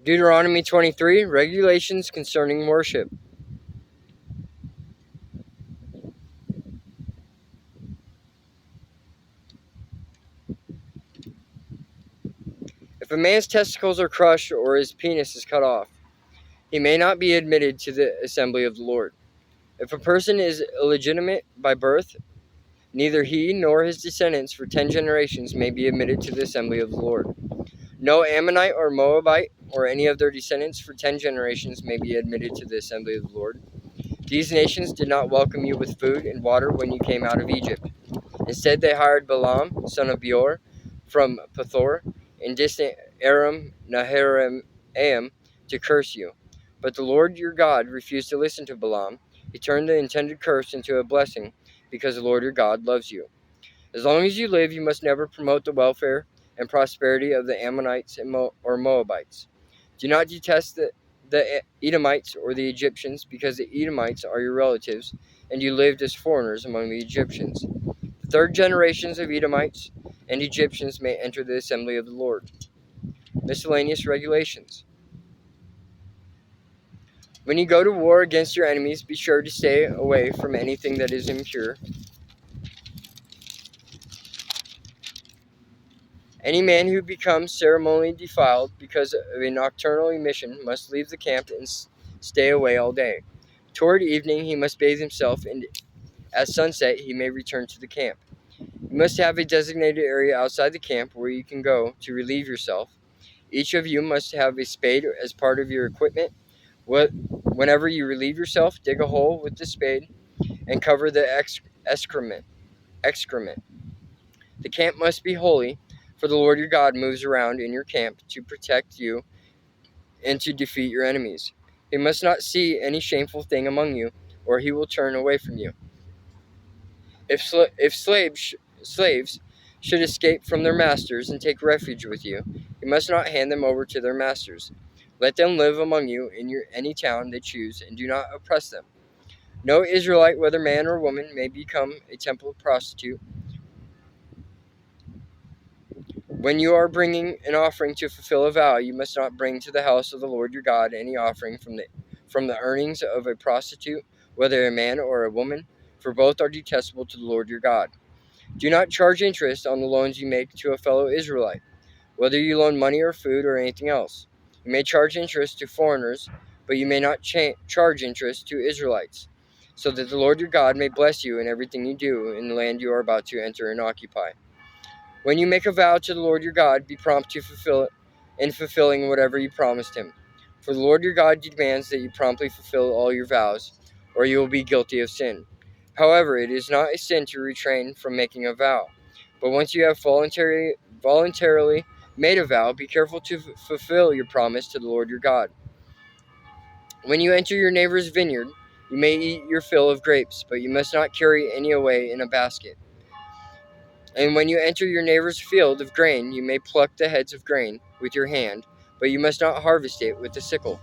Deuteronomy 23, regulations concerning worship. If a man's testicles are crushed or his penis is cut off, he may not be admitted to the assembly of the Lord. If a person is illegitimate by birth, neither he nor his descendants for 10 generations may be admitted to the assembly of the Lord. No Ammonite or Moabite or any of their descendants for 10 generations may be admitted to the assembly of the Lord. These nations did not welcome you with food and water when you came out of Egypt. Instead, they hired Balaam, son of Beor, from Pethor, in distant Aram Naharaim, to curse you. But the Lord your God refused to listen to Balaam. He turned the intended curse into a blessing, because the Lord your God loves you. As long as you live, you must never promote the welfare and prosperity of the Ammonites or Moabites. Do not detest the Edomites or the Egyptians, because the Edomites are your relatives, and you lived as foreigners among the Egyptians. The third generations of Edomites and Egyptians may enter the assembly of the Lord. Miscellaneous regulations. When you go to war against your enemies, be sure to stay away from anything that is impure. Any man who becomes ceremonially defiled because of a nocturnal emission must leave the camp and stay away all day. Toward evening he must bathe himself, and at sunset he may return to the camp. You must have a designated area outside the camp where you can go to relieve yourself. Each of you must have a spade as part of your equipment. Whenever you relieve yourself, dig a hole with the spade and cover the excrement. The camp must be holy, for the Lord your God moves around in your camp to protect you and to defeat your enemies. He must not see any shameful thing among you, or he will turn away from you. If slaves should escape from their masters and take refuge with you, you must not hand them over to their masters. Let them live among you in any town they choose, and do not oppress them. No Israelite, whether man or woman, may become a temple prostitute. When you are bringing an offering to fulfill a vow, you must not bring to the house of the Lord your God any offering from the earnings of a prostitute, whether a man or a woman, for both are detestable to the Lord your God. Do not charge interest on the loans you make to a fellow Israelite, whether you loan money or food or anything else. You may charge interest to foreigners, but you may not charge interest to Israelites, so that the Lord your God may bless you in everything you do in the land you are about to enter and occupy. When you make a vow to the Lord your God, be prompt to fulfill it in fulfilling whatever you promised him. For the Lord your God demands that you promptly fulfill all your vows, or you will be guilty of sin. However, it is not a sin to refrain from making a vow. But once you have voluntarily made a vow, be careful to fulfill your promise to the Lord your God. When you enter your neighbor's vineyard, you may eat your fill of grapes, but you must not carry any away in a basket. And when you enter your neighbor's field of grain, you may pluck the heads of grain with your hand, but you must not harvest it with the sickle.